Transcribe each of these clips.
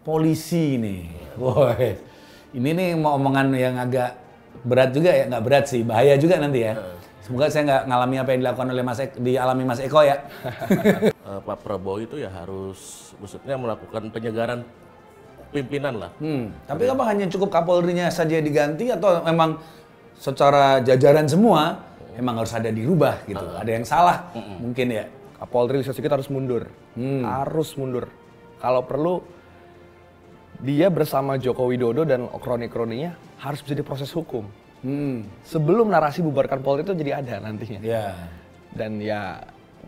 polisi nih. Woi, ini nih mau omongan yang agak berat juga ya, nggak berat sih, bahaya juga nanti ya. Semoga saya nggak ngalami apa yang dilakukan oleh dialami Mas Eko ya. Pak Prabowo itu ya harus, maksudnya melakukan penyegaran pimpinan lah. Tapi apa hanya cukup Kapolrinya saja diganti atau memang secara jajaran semua emang harus ada dirubah gitu? Ada yang salah mungkin ya? Kapolri listas kita harus mundur. Harus mundur. Kalau perlu dia bersama Joko Widodo dan kroni-kroninya harus bisa diproses hukum. Sebelum narasi bubarkan Polri itu jadi ada nantinya. Dan ya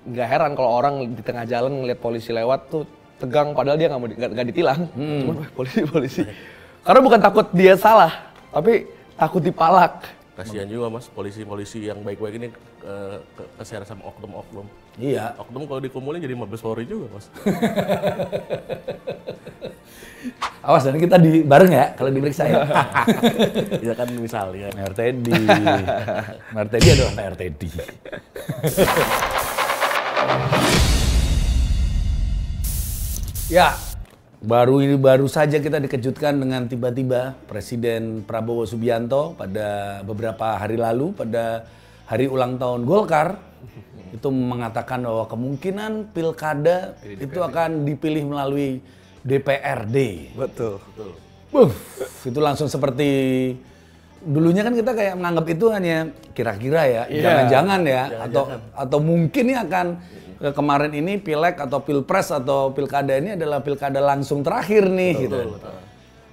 nggak heran kalau orang di tengah jalan ngeliat polisi lewat tuh tegang padahal dia nggak ditilang. Cuman polisi. Karena bukan takut dia salah, tapi takut dipalak. Kasihan juga Mas, polisi-polisi yang baik-baik ini keseret sama oknum-oknum. Iya. Oknum kalau dikumpulin jadi Mabes Polri juga Mas. Awas nanti kita bareng ya kalau diperiksa ya. Ya kan misalnya. Mayor Teddy. Mayor Teddy adalah Mayor Teddy. Ya, baru saja kita dikejutkan dengan tiba-tiba Presiden Prabowo Subianto pada beberapa hari lalu pada hari ulang tahun Golkar itu mengatakan bahwa kemungkinan pilkada itu akan dipilih melalui DPRD. Betul. Itu langsung seperti dulunya kan kita kayak menganggap itu hanya kira-kira ya, jangan-jangan ya, atau mungkin ini akan kemarin ini pileg atau pilpres atau pilkada ini adalah pilkada langsung terakhir nih gitu.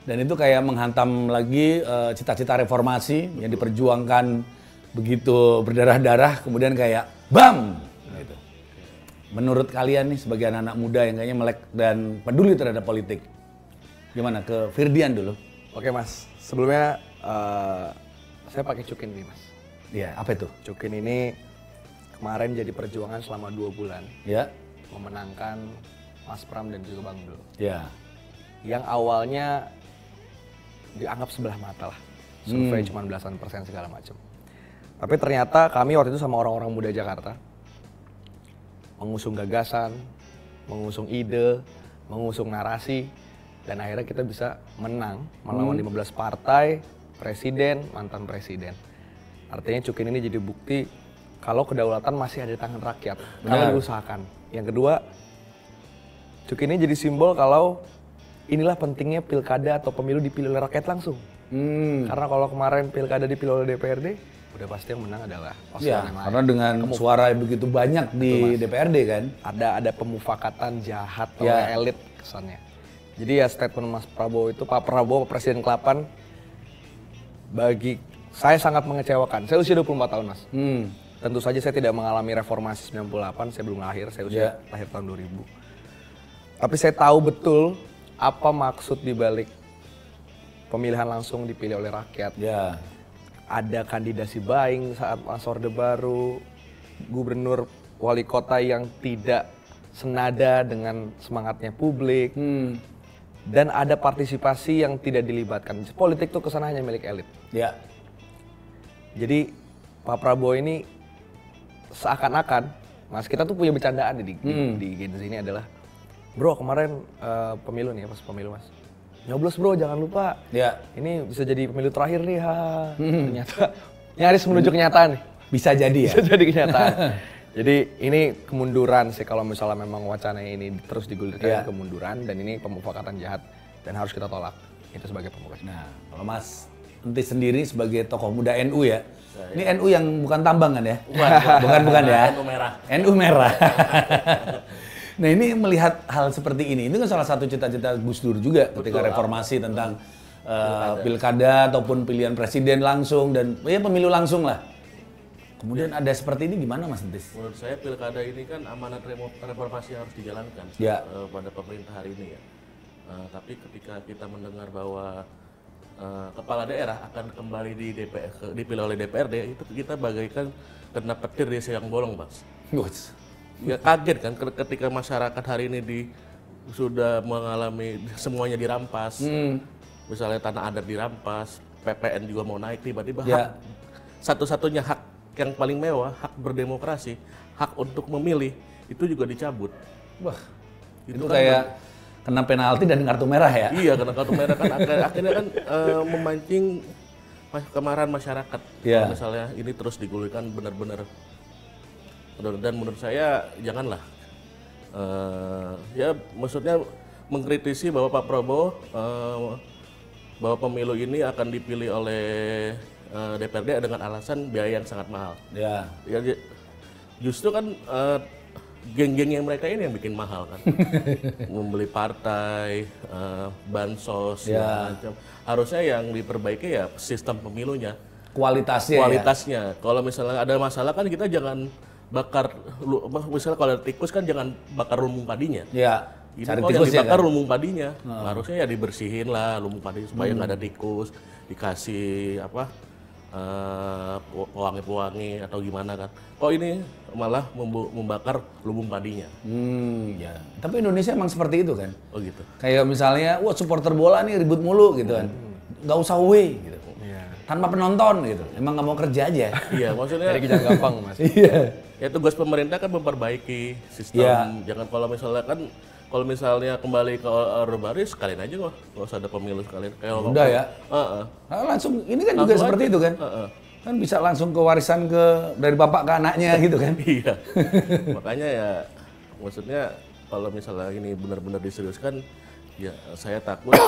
Dan itu kayak menghantam lagi cita-cita reformasi yang diperjuangkan begitu berdarah-darah kemudian kayak BAM gitu. Menurut kalian nih sebagai anak-anak muda yang kayaknya melek dan peduli terhadap politik, gimana? Ke Firdian dulu. Oke Mas, sebelumnya saya pakai Cukin nih Mas. Iya, apa itu? Cukin ini kemarin jadi perjuangan selama 2 bulan. Ya. Memenangkan Mas Pram dan juga Bang Dul. Ya. Yang awalnya dianggap sebelah mata lah. Survei cuma belasan persen segala macam. Tapi ternyata kami waktu itu sama orang-orang muda Jakarta mengusung gagasan, mengusung ide, mengusung narasi, dan akhirnya kita bisa menang melawan 15 partai, presiden, mantan presiden. Artinya Cukin ini jadi bukti kalau kedaulatan masih ada di tangan rakyat, kalau diusahakan. Yang kedua, Cukin ini jadi simbol kalau inilah pentingnya pilkada atau pemilu dipilih oleh rakyat langsung. Karena kalau kemarin pilkada dipilih oleh DPRD, udah pasti yang menang adalah pasangan yang lain. Karena dengan suara yang begitu banyak di DPRD kan, ada pemufakatan jahat oleh elit kesannya. Jadi ya statement Mas Prabowo itu, Pak Prabowo Presiden ke-8 bagi saya sangat mengecewakan. Saya usia 24 tahun Mas. Tentu saja saya tidak mengalami reformasi 98, saya belum lahir, saya usia lahir tahun 2000. Tapi saya tahu betul apa maksud dibalik pemilihan langsung dipilih oleh rakyat. Ada kandidasi buying saat masa Orde Baru, gubernur, wali kota yang tidak senada dengan semangatnya publik, dan ada partisipasi yang tidak dilibatkan. Politik itu kesana hanya milik elit. Jadi Pak Prabowo ini seakan-akan, Mas, kita tuh punya bercandaan di Gen Z ini adalah, bro kemarin pemilu nih, pas pemilu Mas. Nyoblos bro, jangan lupa. Ini bisa jadi pemilu terakhir nih, ternyata nyaris menuju kenyataan nih. Bisa jadi ya? Bisa jadi kenyataan. Jadi ini kemunduran sih kalau misalnya memang wacana ini terus digulirkan, kemunduran, dan ini pemufakatan jahat dan harus kita tolak. Itu sebagai pembuka. Nah, kalau Mas Entis sendiri sebagai tokoh muda NU ya, ini NU yang bukan tambang kan ya? Bukan ya? NU merah. NU merah. Nah ini melihat hal seperti ini kan salah satu cita-cita Gus Dur juga ketika reformasi tentang pilkada ataupun pilihan presiden langsung dan ya pemilu langsung lah. Kemudian ada seperti ini gimana Mas Entis? Menurut saya pilkada ini kan amanat reformasi yang harus dijalankan pada pemerintah hari ini ya. Tapi ketika kita mendengar bahwa kepala daerah akan kembali dipilih oleh DPRD, itu kita bagaikan kena petir di siang bolong, Mas. Ya kaget kan ketika masyarakat hari ini sudah mengalami semuanya dirampas. Misalnya tanah adat dirampas, PPN juga mau naik, tiba-tiba hak satu-satunya hak yang paling mewah, hak berdemokrasi, hak untuk memilih itu juga dicabut. Wah, itu kan kena penalti dan kartu merah ya. Iya, kena kartu merah kan akhirnya kan memancing kemarahan masyarakat. Iya. Kalau misalnya ini terus digulirkan benar-benar, dan menurut saya janganlah. Ya maksudnya mengkritisi bahwa Pak Prabowo bahwa pemilu ini akan dipilih oleh DPRD dengan alasan biaya yang sangat mahal. Ya. Ya, justru kan geng-geng yang mereka ini yang bikin mahal kan. Membeli partai, bansos, Ya. macam. Harusnya yang diperbaiki ya sistem pemilunya. Kualitasnya. Kualitasnya. Kalau misalnya ada masalah kan kita jangan bakar, misalnya kalau ada tikus kan jangan bakar lumbung padinya. Ya. Ini Cari kalau yang tikus ya dibakar kan? lumbung padinya, harusnya ya dibersihin lah lumbung padi supaya nggak ada tikus, dikasih apa pewangi-pewangi atau gimana kan. Kok ini malah membakar lumbung padinya? Ya. Tapi Indonesia emang seperti itu kan. Oh gitu. Kayak misalnya, wah supporter bola nih ribut mulu gitu kan. Nggak usah away gitu. Tanpa penonton gitu. Emang nggak mau kerja aja. Iya, maksudnya Jadi kita gampang mas. Iya. ya tugas pemerintah kan memperbaiki sistem. Iya. Jangan kalau misalnya kembali ke Orde Baru sekalian aja nggak usah ada pemilu sekalian. Kayak Udah ya. Heeh. Nah, langsung ini kan juga Langsung seperti aja. itu kan. Heeh. Kan bisa langsung ke warisan dari bapak ke anaknya gitu kan. Iya. Makanya ya maksudnya kalau misalnya ini benar-benar diseriuskan, ya saya takut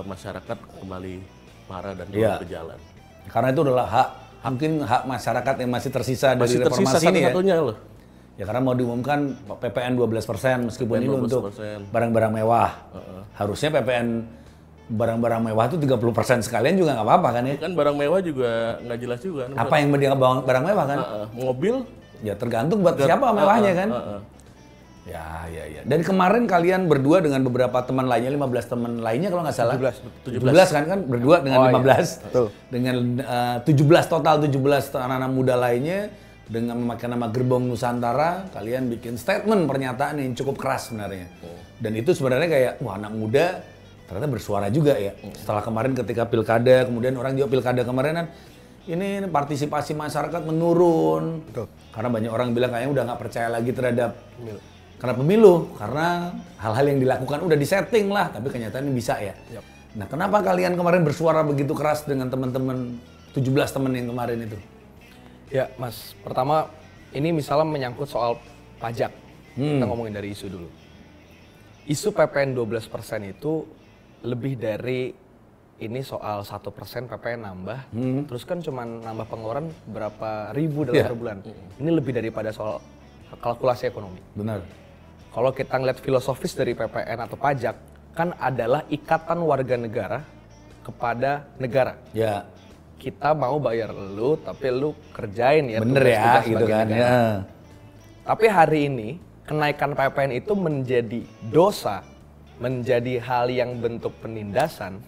masyarakat kembali marah dan turun Iya. ke jalan. Karena itu adalah mungkin hak masyarakat yang masih tersisa dari Masih tersisa reformasi ini ya. satu-satunya loh. Ya karena mau diumumkan PPN 12% meskipun PPN ini untuk 12%. barang-barang mewah. Harusnya PPN barang-barang mewah itu 30% sekalian juga nggak apa-apa kan ya. Kan barang mewah juga nggak jelas juga. Apa yang dia barang mewah kan? Mobil Ya tergantung buat siapa mewahnya kan. Ya. Dari kemarin kalian berdua dengan beberapa teman lainnya, 15 teman lainnya kalau nggak salah. 17 kan berdua dengan 15. Betul. Dengan 17 total 17 anak-anak muda lainnya dengan memakai nama Gerbong Nusantara, kalian bikin statement pernyataan yang cukup keras sebenarnya. Dan itu sebenarnya kayak wah anak muda ternyata bersuara juga ya. Setelah kemarin ketika pilkada, kemudian orang juga pilkada kemarin kan ini partisipasi masyarakat menurun. Betul. Karena banyak orang bilang kayaknya udah nggak percaya lagi terhadap pemilu karena hal-hal yang dilakukan udah disetting lah, tapi kenyataannya bisa ya. Yap. Nah, kenapa kalian kemarin bersuara begitu keras dengan teman-teman 17 teman yang kemarin itu? Ya mas, pertama ini misalnya menyangkut soal pajak. Kita ngomongin dari isu dulu. Isu PPN 12% itu lebih dari ini soal 1% PPN nambah, terus kan cuma nambah pengeluaran berapa ribu dalam per bulan. Ini lebih daripada soal kalkulasi ekonomi. Benar. Kalau kita ngeliat filosofis dari PPN atau pajak, kan adalah ikatan warga negara kepada negara. Ya, Kita mau bayar lu, tapi lu kerjain ya. bener ya tugas-tugas gitu sebagai kan. negara. Ya. Tapi hari ini, kenaikan PPN itu menjadi dosa, menjadi hal yang bentuk penindasan.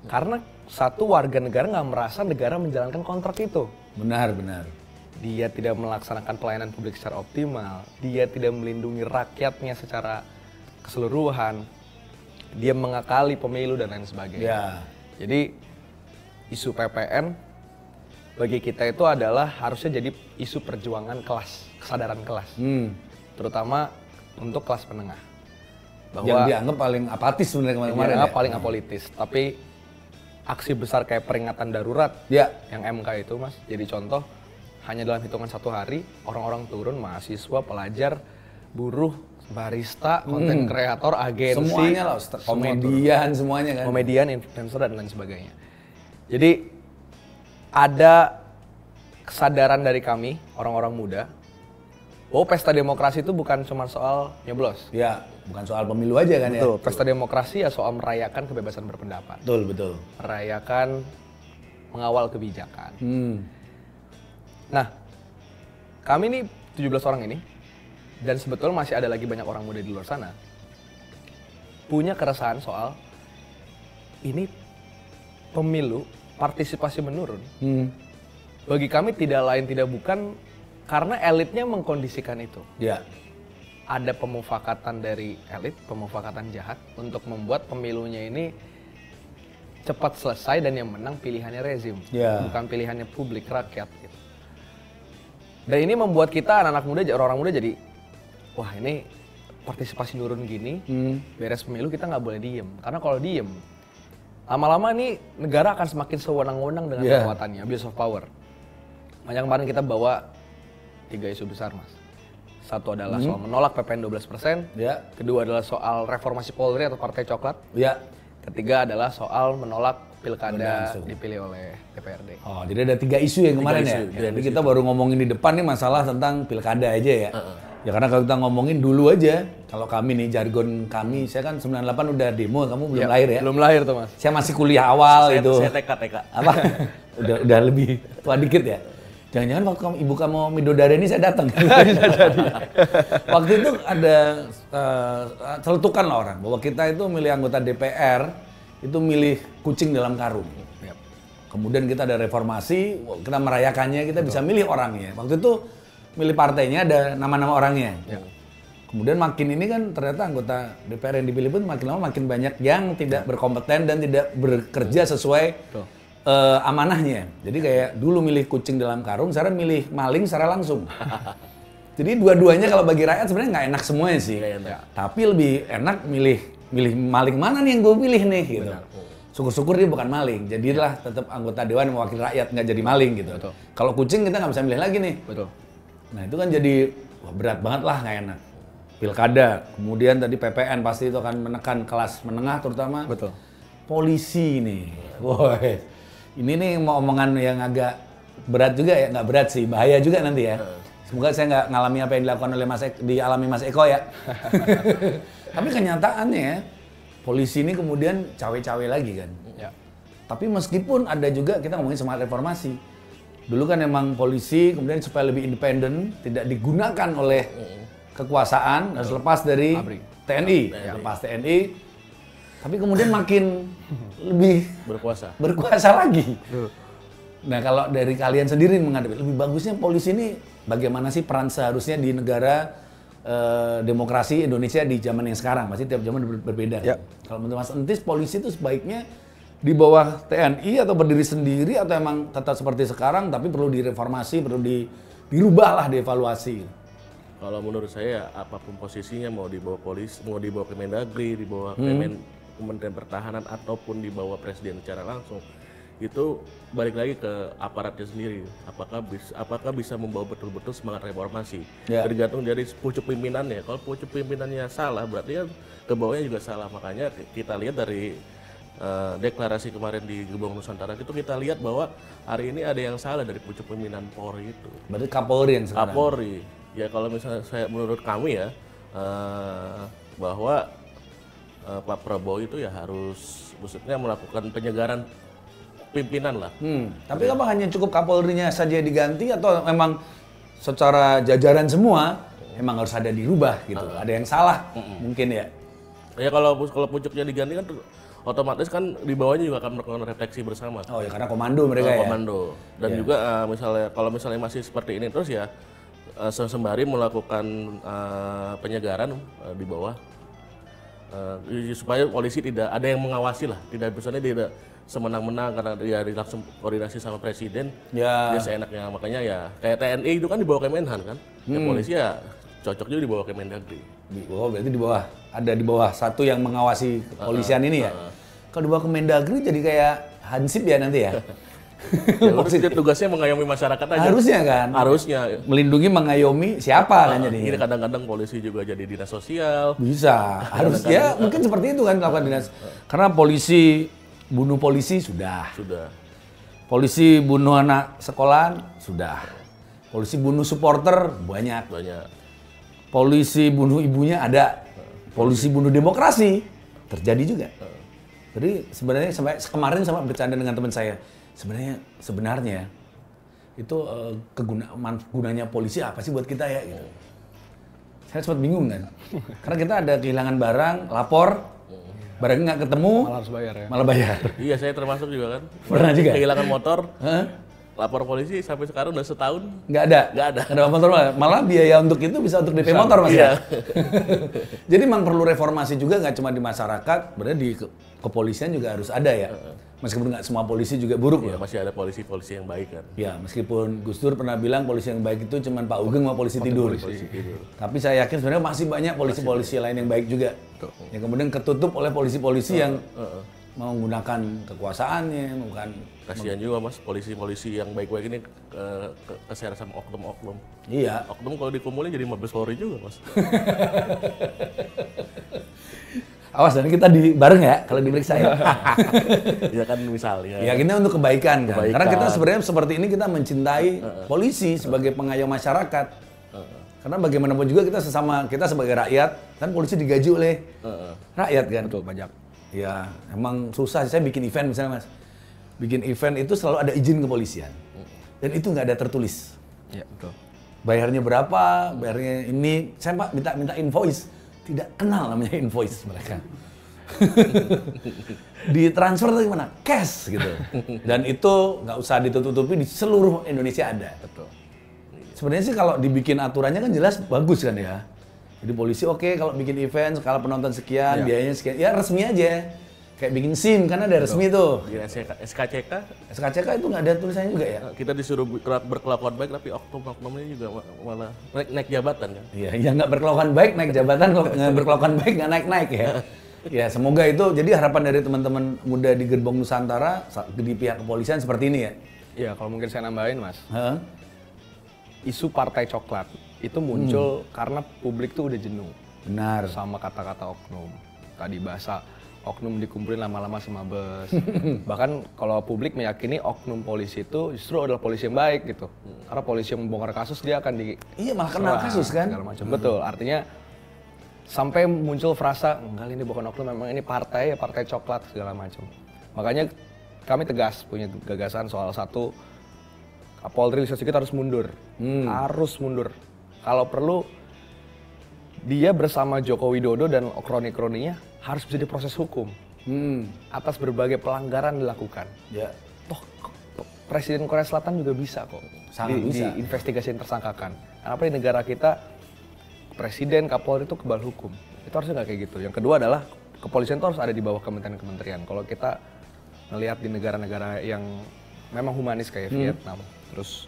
Karena satu warga negara nggak merasa negara menjalankan kontrak itu. Benar. Dia tidak melaksanakan pelayanan publik secara optimal, dia tidak melindungi rakyatnya secara keseluruhan, dia mengakali pemilu dan lain sebagainya. Ya. Jadi isu PPN bagi kita itu adalah harusnya jadi isu perjuangan kelas, kesadaran kelas, terutama untuk kelas menengah. Yang dianggap paling apatis sebenarnya kemarin ya. Paling apolitis, tapi aksi besar kayak peringatan darurat Ya. yang MK itu mas, jadi contoh. Hanya dalam hitungan 1 hari, orang-orang turun, mahasiswa, pelajar, buruh, barista, konten kreator, agensi. Semuanya lah, komedian semuanya kan. Komedian, influencer, dan lain sebagainya. Jadi, ada kesadaran dari kami, orang-orang muda, bahwa pesta demokrasi itu bukan cuma soal nyoblos. Ya, bukan soal pemilu aja kan ya. Betul, pesta demokrasi ya soal merayakan kebebasan berpendapat. Betul. Merayakan mengawal kebijakan. Nah, kami nih 17 orang ini, dan sebetulnya masih ada lagi banyak orang muda di luar sana, punya keresahan soal ini pemilu, partisipasi menurun. Bagi kami tidak lain tidak bukan karena elitnya mengkondisikan itu. Ya. Ada pemufakatan dari elit, pemufakatan jahat untuk membuat pemilunya ini cepat selesai dan yang menang pilihannya rezim, bukan pilihannya publik rakyat. Gitu. Dan ini membuat kita anak-anak muda, orang-orang muda jadi, wah ini partisipasi turun gini, beres pemilu kita nggak boleh diem. Karena kalau diem, lama-lama nih negara akan semakin sewenang-wenang dengan kekuatannya, abuse of power. Makanya kemarin kita bawa 3 isu besar, Mas. Satu adalah soal menolak PPN 12%, kedua adalah soal reformasi Polri atau Partai Coklat, ketiga adalah soal menolak pilkada dipilih oleh DPRD. Oh, jadi ada 3 isu yang kemarin Jadi kita baru ngomongin di depan nih masalah tentang pilkada aja ya. Ya karena kalau kita ngomongin dulu aja, kalau kami nih, jargon kami, saya kan 98 udah demo, kamu belum lahir ya? Belum lahir tuh, Mas. Saya masih kuliah awal itu. Saya TK. Apa? udah lebih tua dikit ya? Jangan-jangan waktu ibu kamu Midodare ini saya datang. Bisa jadi. Waktu itu ada celetukan lah orang, bahwa kita itu milih anggota DPR, itu milih kucing dalam karung. Kemudian kita ada reformasi, kita merayakannya, kita bisa milih orangnya. Waktu itu milih partainya ada nama-nama orangnya. Kemudian makin ini kan ternyata anggota DPR yang dipilih pun makin lama makin banyak yang tidak berkompeten dan tidak bekerja sesuai amanahnya. Jadi kayak dulu milih kucing dalam karung, sekarang milih maling secara langsung. Jadi dua-duanya kalau bagi rakyat sebenarnya nggak enak semuanya sih. Tapi lebih enak milih maling mana nih yang gue pilih nih gitu. Syukur-syukur dia bukan maling, jadilah tetap anggota dewan mewakili rakyat, nggak jadi maling gitu. Kalau kucing kita nggak bisa milih lagi nih. Nah itu kan jadi berat banget lah, nggak enak. Pilkada, kemudian tadi PPN pasti itu akan menekan kelas menengah terutama. Polisi nih, woi, ini nih mau omongan yang agak berat juga ya, nggak berat sih, bahaya juga nanti ya. Semoga saya nggak ngalami apa yang dilakukan oleh dialami Mas Eko ya. Tapi kenyataannya ya, polisi ini kemudian cawe-cawe lagi kan. Tapi meskipun ada juga, kita ngomongin semangat reformasi. Dulu kan emang polisi kemudian supaya lebih independen, tidak digunakan oleh kekuasaan, harus lepas dari TNI. Lepas TNI, tapi kemudian makin lebih berkuasa lagi. Nah kalau dari kalian sendiri menghadapi, lebih bagusnya polisi ini bagaimana sih peran seharusnya di negara demokrasi Indonesia di zaman yang sekarang? Pasti tiap zaman berbeda. Kalau menurut Mas Entis, polisi itu sebaiknya di bawah TNI atau berdiri sendiri atau emang tetap seperti sekarang tapi perlu direformasi, perlu dirubah lah, dievaluasi? Kalau menurut saya apapun posisinya, mau di bawah polisi, mau di bawah Kemendagri, di bawah Kementerian Pertahanan ataupun di bawah Presiden secara langsung, itu balik lagi ke aparatnya sendiri. Apakah bisa membawa betul-betul semangat reformasi? Tergantung dari pucuk pimpinannya. Kalau pucuk pimpinannya salah, berarti kan ke bawahnya juga salah. Makanya kita lihat dari deklarasi kemarin di Gerbong Nusantara itu, kita lihat bahwa hari ini ada yang salah dari pucuk pimpinan Polri itu. Berarti Kapolri yang sekarang? Kapolri. Ya kalau misalnya menurut kami ya, bahwa Pak Prabowo itu ya harus maksudnya melakukan penyegaran pimpinan lah. Tapi apa hanya cukup Kapolrinya saja diganti atau memang secara jajaran semua memang harus ada dirubah gitu? Ada yang salah mungkin ya? Ya kalau pucuknya diganti kan otomatis kan di bawahnya juga akan melakukan refleksi bersama. Oh ya karena komando mereka ya? Komando. Dan juga kalau misalnya masih seperti ini terus ya, sembari melakukan penyegaran di bawah, supaya polisi tidak ada yang mengawasi lah, tidak semena-mena karena dia langsung koordinasi sama presiden, dia seenaknya. Makanya ya kayak TNI itu kan di bawah Kemenhan kan, polisi ya cocok juga di bawah Kemendagri. Oh berarti di bawah satu yang mengawasi kepolisian ini ya? Kalau di bawah Kemendagri jadi kayak hansip ya nanti ya? Ya, tugasnya mengayomi masyarakat aja. Harusnya kan? Harusnya. Melindungi, mengayomi siapa kan jadi? Ini kadang-kadang polisi juga jadi dinas sosial. Bisa, harus ya mungkin seperti itu kan melakukan dinas. Karena polisi bunuh polisi sudah. Polisi bunuh anak sekolahan sudah. Polisi bunuh supporter banyak. Polisi bunuh ibunya ada. Polisi bunuh demokrasi terjadi juga. Jadi sebenarnya sampai kemarin sama bercanda dengan teman saya. Sebenarnya itu gunanya polisi apa sih buat kita ya gitu. Saya sempat bingung kan. Karena kita ada kehilangan barang, lapor, barangnya nggak ketemu, malah harus bayar ya. Malah bayar. Iya, saya termasuk juga kan. Pernah juga. Kehilangan motor. Lapor polisi sampai sekarang udah setahun. Nggak ada motor malah biaya untuk itu bisa untuk DP motor Mas ya. Jadi memang perlu reformasi juga, nggak cuma di masyarakat, berarti di kepolisian juga harus ada ya. Meskipun nggak semua polisi juga buruk Ya, loh. masih ada polisi-polisi yang baik kan. Ya, meskipun Gus Dur pernah bilang polisi yang baik itu cuma Pak Ugeng sama polisi tidur. Tapi saya yakin sebenarnya masih banyak polisi-polisi lain yang baik juga. Yang kemudian ketutup oleh polisi-polisi yang menggunakan kekuasaannya, bukan. Kasihan juga Mas, polisi-polisi yang baik-baik ini keseret sama oknum-oknum. Iya. Oknum kalau dikumpulin jadi Mabes Polri juga Mas. Awas dan kita bareng ya kalau diperiksa ya. Ya kan misalnya. Ya kita untuk kebaikan kan. Kebaikan. Karena kita sebenarnya seperti ini kita mencintai polisi sebagai pengayom masyarakat. Karena bagaimanapun juga kita sebagai rakyat kan polisi digaji oleh rakyat kan. Betul, pajak. Ya emang susah. Saya bikin event misalnya Mas. Bikin event itu selalu ada izin kepolisian. Dan itu nggak ada tertulis. Iya, betul. Bayarnya berapa, bayarnya ini. Saya Pak minta invoice. Tidak kenal namanya invoice mereka. Di transfer itu gimana? Cash gitu. Dan itu nggak usah ditutupi di seluruh Indonesia ada. Betul. Sebenarnya sih kalau dibikin aturannya kan jelas bagus kan ya. Jadi polisi oke, kalau bikin event skala penonton sekian, biayanya sekian, ya resmi aja. Kayak bikin SIM kan ada resmi tuh. Di SKCK SKCK itu nggak ada tulisannya juga ya? kita disuruh berkelakuan baik tapi oknum-oknumnya juga malah naik jabatan kan. Iya, yang nggak berkelakuan baik naik jabatan, kok nggak berkelakuan baik nggak naik-naik ya. Ya semoga itu jadi harapan dari teman-teman muda di Gerbong Nusantara di pihak kepolisian seperti ini ya. Iya, kalau mungkin saya nambahin Mas. Hah? Isu partai coklat itu muncul karena publik tuh udah jenuh Benar. sama kata-kata oknum. Tadi bahasa oknum dikumpulin lama-lama sama bus. Bahkan kalau publik meyakini oknum polisi itu justru adalah polisi yang baik gitu. Karena polisi yang membongkar kasus dia akan di Iya malah kenal kasus kan. segala macam. Betul. Artinya sampai muncul frasa enggak ini bukan oknum, memang ini partai ya, partai coklat segala macam. Makanya kami tegas punya gagasan soal satu, Kapolri Listio Sigit harus mundur. Harus mundur. Kalau perlu dia bersama Joko Widodo dan kroni-kroninya harus bisa diproses hukum atas berbagai pelanggaran dilakukan. Ya. Toh Presiden Korea Selatan juga bisa kok Sangat bisa. diinvestigasi dan tersangkakan. Kenapa di negara kita Presiden, Kapolri itu kebal hukum? Itu harusnya nggak kayak gitu. Yang kedua adalah kepolisian itu harus ada di bawah kementerian-kementerian. Kalau kita melihat di negara-negara yang memang humanis kayak Vietnam, terus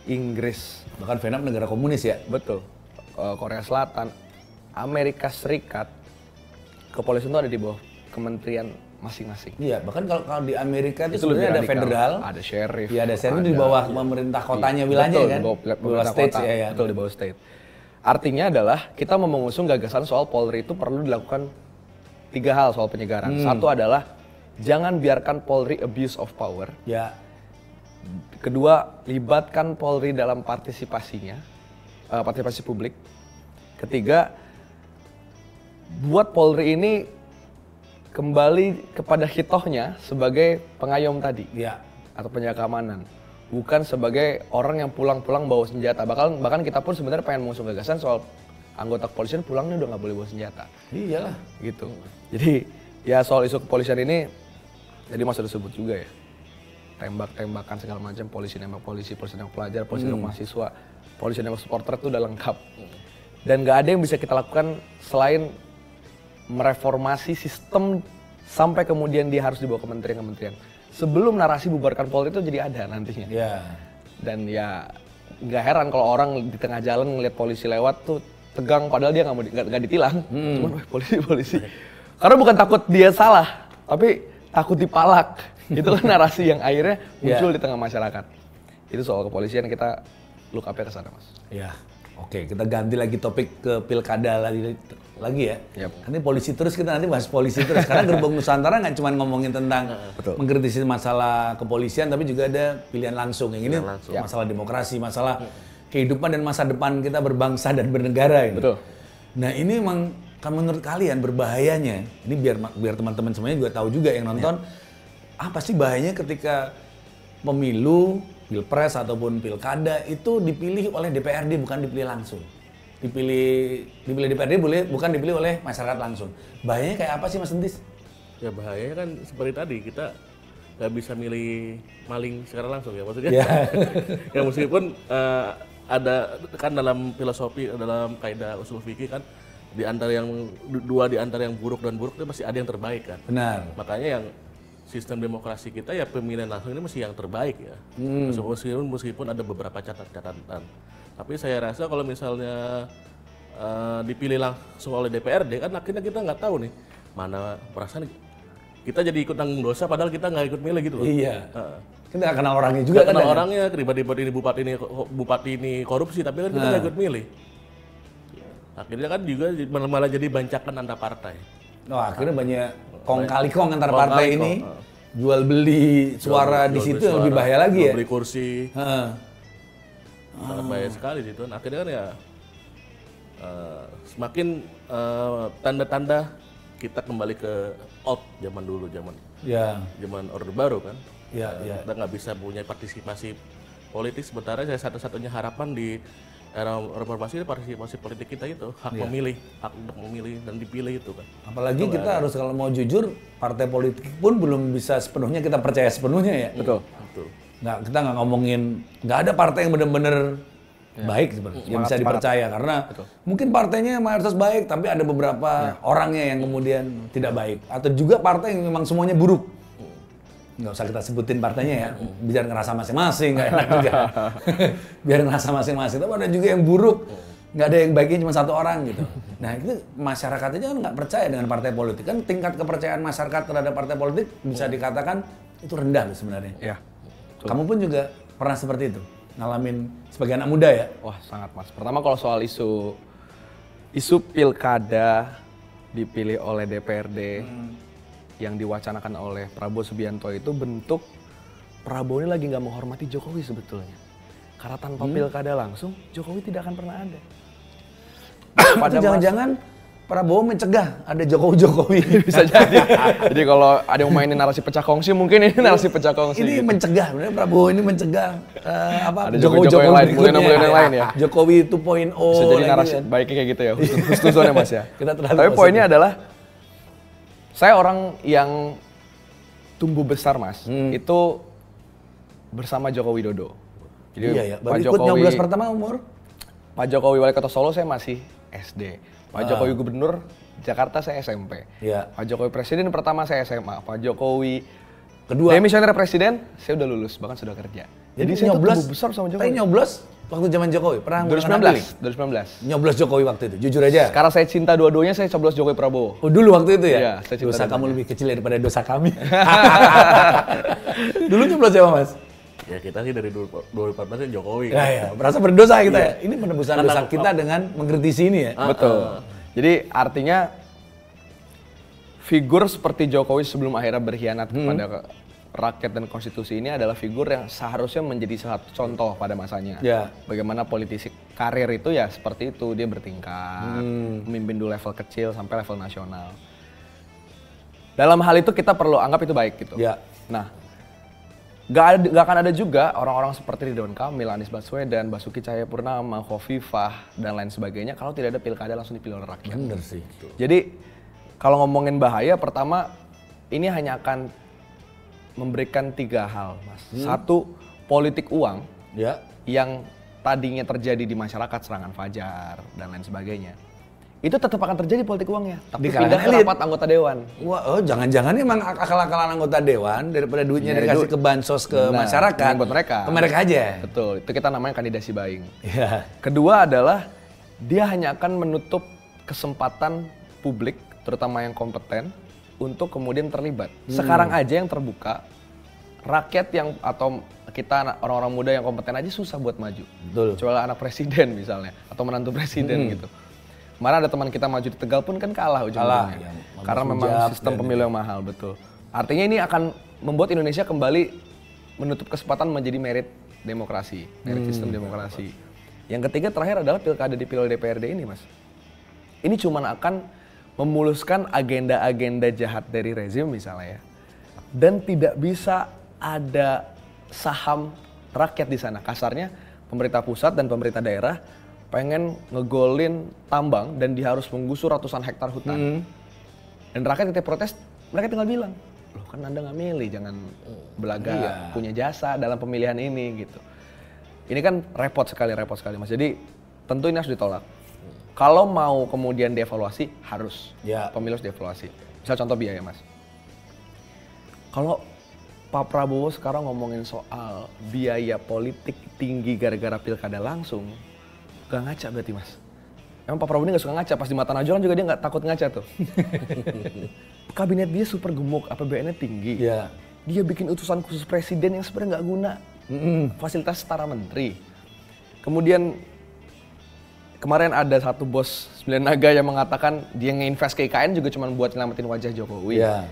Inggris, Bahkan Vietnam negara komunis ya. betul, Korea Selatan, Amerika Serikat, kepolisian itu ada di bawah kementerian masing-masing. Iya, bahkan kalau di Amerika itu Itu lebih sebenarnya ada radikal. federal, Ada sheriff. iya ada sheriff di bawah pemerintah kotanya wilayahnya Betul, kan. di bawah Di bawah pemerintah state kota. ya. Betul, di bawah state. Artinya adalah kita mau mengusung gagasan soal Polri itu perlu dilakukan 3 hal soal penyegaran. Satu adalah jangan biarkan Polri abuse of power. Ya. Kedua, libatkan Polri dalam partisipasinya, partisipasi publik. Ketiga, buat Polri ini kembali kepada hitohnya sebagai pengayom tadi Ya. atau penjaga keamanan, bukan sebagai orang yang pulang-pulang bawa senjata. Bahkan kita pun sebenarnya pengen mengusung gagasan soal anggota kepolisian pulangnya udah nggak boleh bawa senjata, Iyalah. gitu. Jadi ya soal isu kepolisian ini, jadi masih disebut juga ya, tembak-tembakan segala macam, polisi nembak polisi nembak pelajar, polisi nembak mahasiswa, polisi nembak supporter itu udah lengkap. Dan nggak ada yang bisa kita lakukan selain mereformasi sistem sampai kemudian dia harus dibawa kementerian-kementerian. Sebelum narasi bubarkan Polri itu jadi ada nantinya. Ya. Dan ya nggak heran kalau orang di tengah jalan ngeliat polisi lewat tuh tegang padahal dia nggak ditilang. Cuman polisi. Karena bukan takut dia salah, tapi takut dipalak. Itu kan narasi yang akhirnya muncul di tengah masyarakat. Itu soal kepolisian, kita look up-nya ke sana, Mas. Ya. Oke, kita ganti lagi topik ke pilkada lagi ya. Yep. Nanti polisi terus, kita nanti bahas polisi terus. Karena Gerbong Nusantara nggak cuma ngomongin tentang mengkritisi masalah kepolisian, tapi juga ada pilihan langsung. Yang ini masalah demokrasi, masalah kehidupan dan masa depan kita berbangsa dan bernegara ini. Betul. Nah ini memang kan menurut kalian berbahayanya, ini biar teman-teman semuanya juga tahu juga yang nonton, apa sih bahayanya ketika pemilu, pilpres ataupun pilkada itu dipilih oleh DPRD bukan dipilih langsung. Dipilih DPRD bukan dipilih oleh masyarakat langsung. Bahayanya kayak apa sih Mas Entis? Ya bahayanya kan seperti tadi, kita nggak bisa milih maling secara langsung ya maksudnya. Ya meskipun ada kan dalam filosofi, dalam kaidah usul fikih kan di antara yang dua di antara yang buruk dan buruk itu pasti ada yang terbaik kan. Benar. Makanya yang sistem demokrasi kita ya pemilihan langsung ini mesti yang terbaik ya. Meskipun ada beberapa catatan. Tapi saya rasa kalau misalnya dipilih langsung oleh DPRD kan akhirnya kita nggak tahu nih mana perasaan kita jadi ikut tanggung dosa padahal kita nggak ikut milih gitu loh. Iya. Kita nggak kenal orangnya juga kan. Kenal orangnya, tiba-tiba ini bupati ini korupsi tapi kan kita nggak ikut milih. Akhirnya kan juga malah jadi bancakan antar partai. Oh, akhirnya banyak kong kali kong antar partai ini. Jual beli suara di situ yang lebih bahaya lagi ya. Jual beli kursi. Sangat bahaya sekali situ. Akhirnya kan ya semakin tanda-tanda kita kembali ke old zaman dulu, zaman Orde Baru kan. Kita nggak bisa punya partisipasi politik. Sementara saya satu-satunya harapan di era reformasi partisipasi politik kita itu hak memilih, hak untuk memilih dan dipilih itu kan. Apalagi itu kita harus kalau mau jujur partai politik pun belum bisa sepenuhnya kita percaya sepenuhnya ya. Betul. Kita nggak ngomongin, nggak ada partai yang benar-benar baik sebenarnya yang bisa dipercaya karena mungkin partainya mayoritas baik tapi ada beberapa orangnya yang kemudian tidak baik atau juga partai yang memang semuanya buruk. Nggak usah kita sebutin partainya ya, biar ngerasa masing-masing, nggak enak juga. Biar ngerasa masing-masing, tapi ada juga yang buruk, nggak ada yang baiknya cuma satu orang gitu. Nah itu masyarakatnya kan nggak percaya dengan partai politik, kan tingkat kepercayaan masyarakat terhadap partai politik bisa dikatakan itu rendah loh sebenarnya. Ya. Kamu pun juga pernah seperti itu, ngalamin sebagai anak muda ya? Wah sangat mas, pertama kalau soal isu pilkada dipilih oleh DPRD, yang diwacanakan oleh Prabowo Subianto itu bentuk Prabowo ini lagi nggak menghormati Jokowi sebetulnya. Karena tanpa pilkada langsung, Jokowi tidak akan pernah ada. Pada jangan-jangan Prabowo mencegah ada Jokowi. Bisa jadi. Jadi kalau ada yang mainin narasi pecah kongsi, mungkin ini narasi pecah kongsi. Ini gitu. mencegah, sebenarnya Prabowo ini mencegah ada Jokowi yang lain, yang lain ya. Jokowi 2.0. Bisa jadi narasi baiknya kayak gitu ya, husnuzonnya mas ya. Tapi poinnya adalah saya orang yang tumbuh besar mas, itu bersama Joko Widodo. Jadi Pak Jokowi ikut 19 pertama umur? Pak Jokowi wali kota Solo saya masih SD. Pak Jokowi gubernur Jakarta saya SMP. Pak Jokowi presiden pertama saya SMA. Pak Jokowi kedua demisioner presiden saya udah lulus bahkan sudah kerja. Jadi saya tumbuh besar sama Jokowi. Tapi nyoblos waktu zaman Jokowi pernah 2019. Nyoblos Jokowi waktu itu, jujur aja. Karena saya cinta dua-duanya, saya coblos Jokowi Prabowo. Oh dulu waktu itu ya? Iya, saya cinta dosa kamu lebih kecil daripada dosa kami. Dulu nyoblos siapa mas? Ya kita sih dari 2014 Jokowi. Ya, merasa berdosa kita ya. Ini penebusan dosa kita dengan mengkritisi ini ya. Betul. Jadi artinya figur seperti Jokowi sebelum akhirnya berkhianat kepada rakyat dan konstitusi ini adalah figur yang seharusnya menjadi satu contoh pada masanya. Bagaimana politisi karir itu ya seperti itu, dia bertingkat, memimpin dulu level kecil sampai level nasional. Dalam hal itu kita perlu anggap itu baik gitu. Nah, gak akan ada juga orang-orang seperti Ridwan Kamil, Anies Baswedan, Basuki Cahayapurnama, Khofifah dan lain sebagainya kalau tidak ada pilkada langsung dipilih oleh rakyat. Bener sih. Jadi kalau ngomongin bahaya, pertama ini hanya akan memberikan 3 hal, mas. Satu, politik uang yang tadinya terjadi di masyarakat, serangan fajar dan lain sebagainya. Itu tetap akan terjadi politik uangnya, tapi pindah ke rapat anggota dewan. Wah, jangan-jangan emang akal-akalan anggota dewan daripada duitnya dikasih ke bansos ke masyarakat, buat mereka. Ke mereka aja. Betul, itu kita namanya kandidasi buying. Kedua adalah dia hanya akan menutup kesempatan publik, terutama yang kompeten, untuk kemudian terlibat. Sekarang aja yang terbuka, rakyat yang atau kita orang-orang muda yang kompeten aja susah buat maju. Kecuali anak presiden misalnya, atau menantu presiden gitu. Kemarin ada teman kita maju di Tegal pun kan kalah ujung-ujungnya. Karena memang sistem pemilu yang mahal, betul. Artinya ini akan membuat Indonesia kembali menutup kesempatan menjadi merit demokrasi, merit sistem demokrasi. Yang ketiga terakhir adalah pilkada dipilih oleh DPRD ini, mas. Ini cuma akan memuluskan agenda-agenda jahat dari rezim misalnya ya. Dan tidak bisa ada saham rakyat di sana. Kasarnya pemerintah pusat dan pemerintah daerah pengen ngegolin tambang dan dia harus menggusur ratusan hektar hutan. Dan rakyat ketika protes, mereka tinggal bilang, loh kan Anda nggak milih, jangan belaga punya jasa dalam pemilihan ini gitu. Ini kan repot sekali mas. Jadi tentu ini harus ditolak. Kalau mau kemudian dievaluasi, harus. Ya. Pemilu harus dievaluasi. Misal contoh biaya, Mas. Kalau Pak Prabowo sekarang ngomongin soal biaya politik tinggi gara-gara pilkada langsung, gak ngaca berarti, Mas. Emang Pak Prabowo ini gak suka ngaca, pas di mata Najwa kan juga dia gak takut ngaca tuh. Kabinet dia super gemuk, APBN-nya tinggi. Ya. Dia bikin utusan khusus presiden yang sebenarnya nggak guna. Fasilitas setara menteri. Kemudian kemarin ada satu bos Sembilan Naga yang mengatakan dia nge-invest ke IKN juga cuma buat nyelamatin wajah Jokowi. Ya.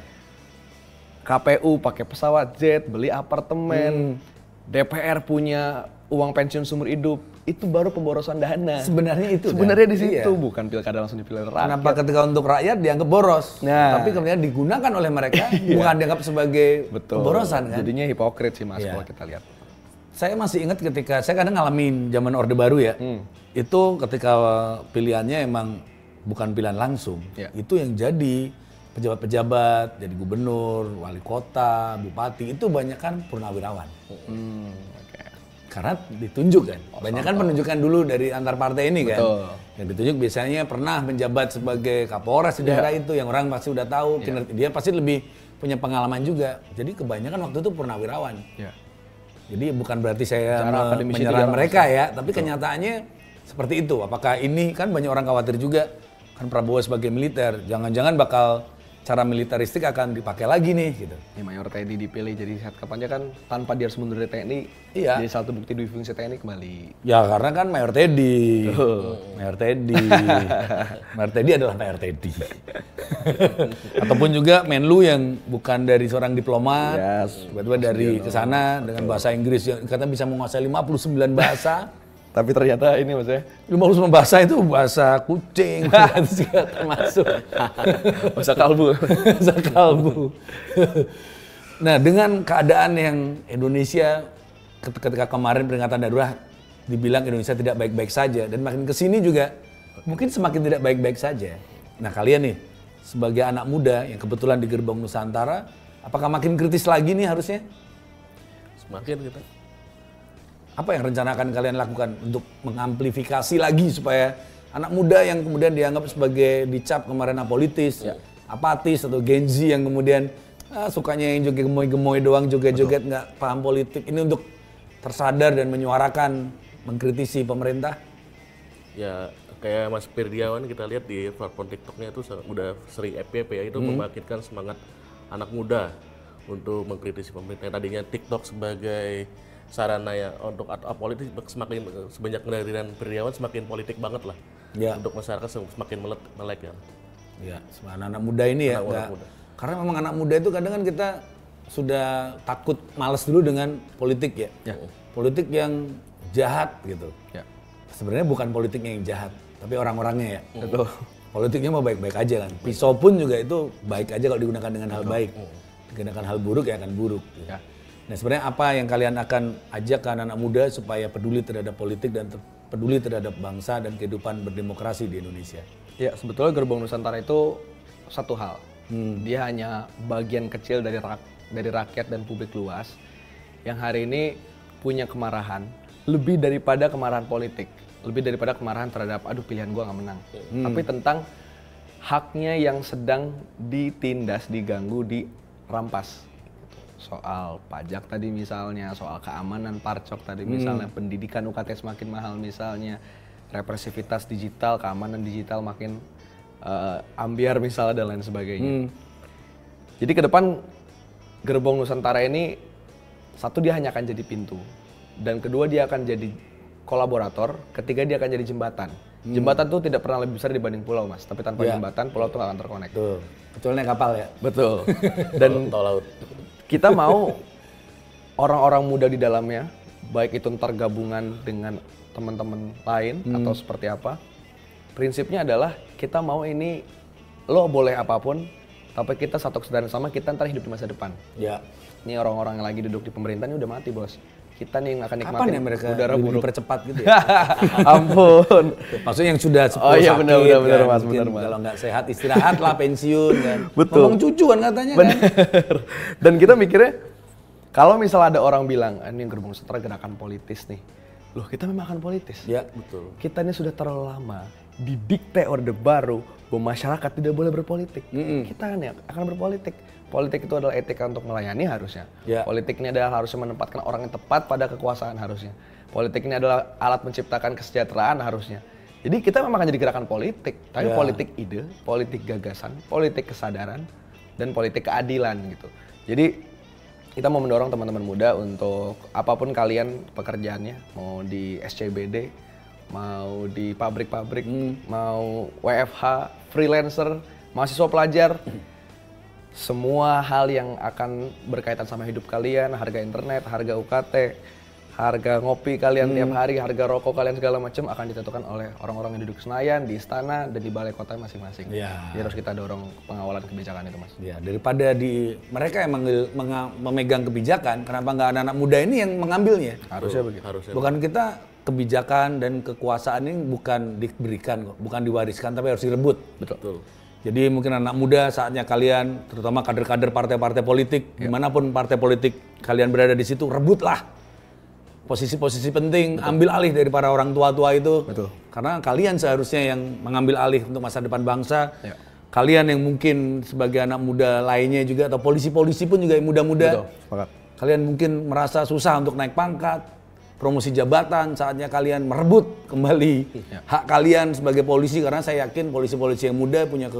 KPU pakai pesawat jet, beli apartemen. DPR punya uang pensiun seumur hidup. Itu baru pemborosan dana. Sebenarnya itu. Sebenarnya di situ, Iya. bukan pilkada langsung dipilih rakyat. Kenapa ketika untuk rakyat dianggap boros, Nah. tapi kemudian digunakan oleh mereka bukan dianggap sebagai pemborosan kan? Jadinya hipokrit sih, Mas, Iya. kalau kita lihat. Saya masih ingat ketika saya kadang ngalamin zaman Orde Baru ya, itu ketika pilihannya emang bukan pilihan langsung, Ya. itu yang jadi pejabat-pejabat, jadi gubernur, wali kota, bupati itu banyak kan purnawirawan. Oke. Karena ditunjuk kan, banyak kan penunjukan dulu dari antar partai ini kan. Betul. Yang ditunjuk biasanya pernah menjabat sebagai Kapolres di daerah itu, yang orang pasti udah tahu, dia pasti lebih punya pengalaman juga. Jadi kebanyakan waktu itu purnawirawan. Ya. Jadi bukan berarti saya Cara akademisi menyerang juga mereka ya, tapi kenyataannya seperti itu. Apakah ini kan banyak orang khawatir juga, kan Prabowo sebagai militer, jangan-jangan bakal cara militeristik akan dipakai lagi nih gitu. Ya, Mayor Teddy dipilih jadi Setkap aja kan tanpa dia harus mundur dari TNI. Iya. Jadi satu bukti duit fungsi TNI kembali. Ya karena kan Mayor Teddy, Mayor Teddy, Mayor Teddy adalah Mayor Teddy. Ataupun juga Menlu yang bukan dari seorang diplomat, Yes. tiba-tiba dari kesana dengan bahasa Inggris yang katanya bisa menguasai 59 bahasa. Tapi ternyata ini maksudnya 59 bahasa itu bahasa kucing, itu juga termasuk. bahasa kalbu. Bahasa kalbu. Nah dengan keadaan yang Indonesia ketika kemarin peringatan darurat dibilang Indonesia tidak baik-baik saja dan makin kesini juga mungkin semakin tidak baik-baik saja. Nah kalian nih sebagai anak muda yang kebetulan di Gerbong Nusantara, apakah makin kritis lagi nih harusnya? Semakin kita. Apa yang rencana akan kalian lakukan untuk mengamplifikasi lagi supaya anak muda yang kemudian dianggap sebagai dicap kemarin apolitis, apatis atau Gen Z yang kemudian sukanya yang joget gemoy-gemoy doang, joget-joget nggak paham politik, ini untuk tersadar dan menyuarakan, mengkritisi pemerintah? Ya kayak Mas Firdiawan kita lihat di platform TikToknya itu udah seri FYP ya, itu membangkitkan semangat anak muda untuk mengkritisi pemerintah. Tadinya TikTok sebagai sarana ya untuk apolitik, semakin sebanyak kehadiran Firdiawan semakin politik banget lah. Ya. Untuk masyarakat semakin melek ya. Ya, anak muda ini ya, Anak muda. karena memang anak muda itu kadang kan kita sudah takut males dulu dengan politik ya. Politik yang jahat gitu. Ya. Sebenarnya bukan politiknya yang jahat, tapi orang-orangnya ya. Betul. Politiknya mau baik-baik aja kan. Pisau pun juga itu baik aja kalau digunakan dengan hal baik. Digunakan hal buruk ya akan buruk. Gitu. Ya. Nah sebenarnya apa yang kalian akan ajak ke anak muda supaya peduli terhadap politik dan peduli terhadap bangsa dan kehidupan berdemokrasi di Indonesia? Ya, sebetulnya Gerbong Nusantara itu satu hal. Dia hanya bagian kecil dari rakyat dan publik luas yang hari ini punya kemarahan lebih daripada kemarahan politik, lebih daripada kemarahan terhadap aduh pilihan gua nggak menang, tapi tentang haknya yang sedang ditindas, diganggu, dirampas. Soal pajak tadi misalnya, soal keamanan parcok tadi misalnya, pendidikan UKT semakin mahal misalnya, represivitas digital, keamanan digital makin ambiar misalnya dan lain sebagainya. Jadi ke depan Gerbong Nusantara ini satu dia hanya akan jadi pintu dan kedua dia akan jadi kolaborator, ketiga dia akan jadi jembatan. Jembatan tuh tidak pernah lebih besar dibanding pulau, Mas, tapi tanpa jembatan pulau tuh gak akan terkonek. Betul. Kecuali naik kapal ya. Betul. Dan Tol laut. kita mau orang-orang muda di dalamnya, baik itu ntar gabungan dengan teman-teman lain atau seperti apa. Prinsipnya adalah kita mau ini, lo boleh apapun, tapi kita satu kesadaran sama, kita ntar hidup di masa depan. Ya. Ini orang-orang yang lagi duduk di pemerintahan ini udah mati, bos. Kita nih yang akan nikmatin Kapan ya mereka udara buruk. dipercepat gitu ya? Ampun. Maksudnya yang sudah Oh iya, sakit, benar, kan, Mas, mungkin benar, Mas. kalau nggak sehat istirahat lah, pensiun kan. Betul. Ngomong cucu kan katanya kan. Bener. Dan kita mikirnya, kalau misalnya ada orang bilang, ini yang Gerbong Nusantara gerakan politis nih. Loh, kita memang akan politis. Ya, betul. Kita ini sudah terlalu lama didikte Orde Baru bahwa masyarakat tidak boleh berpolitik. Kita kan yang akan berpolitik. Politik itu adalah etika untuk melayani harusnya. Politik ini adalah harusnya menempatkan orang yang tepat pada kekuasaan harusnya. Politik ini adalah alat menciptakan kesejahteraan harusnya. Jadi kita memang akan jadi gerakan politik, tapi politik ide, politik gagasan, politik kesadaran, dan politik keadilan gitu. Jadi kita mau mendorong teman-teman muda untuk apapun kalian pekerjaannya, mau di SCBD, mau di pabrik-pabrik, mau WFH, freelancer, mahasiswa pelajar, semua hal yang akan berkaitan sama hidup kalian, harga internet, harga UKT, harga ngopi kalian tiap hari, harga rokok kalian segala macam akan ditentukan oleh orang-orang yang duduk Senayan, di istana, dan di balai kota masing-masing. Jadi harus kita dorong pengawalan kebijakan itu, Mas. Daripada mereka yang memegang kebijakan, kenapa nggak anak-anak muda ini yang mengambilnya? Harusnya begitu. Bukan kita kebijakan dan kekuasaan ini bukan diberikan kok, bukan diwariskan, tapi harus direbut. Betul. Jadi mungkin anak muda saatnya kalian, terutama kader-kader partai-partai politik, dimanapun partai politik kalian berada di situ, rebutlah posisi-posisi penting, ambil alih dari para orang tua-tua itu. Karena kalian seharusnya yang mengambil alih untuk masa depan bangsa. Kalian yang mungkin sebagai anak muda lainnya juga, atau polisi-polisi pun juga yang muda-muda. Kalian mungkin merasa susah untuk naik pangkat, promosi jabatan, saatnya kalian merebut kembali hak kalian sebagai polisi, karena saya yakin polisi-polisi yang muda punya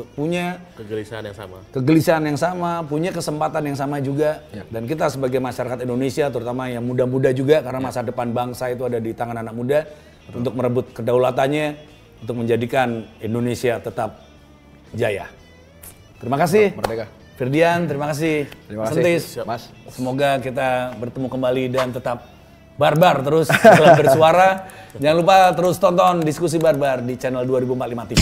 kegelisahan yang sama, punya kesempatan yang sama juga. Dan kita sebagai masyarakat Indonesia, terutama yang muda-muda juga, karena masa depan bangsa itu ada di tangan anak muda, untuk merebut kedaulatannya, untuk menjadikan Indonesia tetap jaya. Terima kasih. Merdeka. Firdian, terima kasih. Sentis, Mas. Semoga kita bertemu kembali dan tetap barbar terus dalam bersuara. Jangan lupa terus tonton Diskusi Barbar di channel 2045 TV.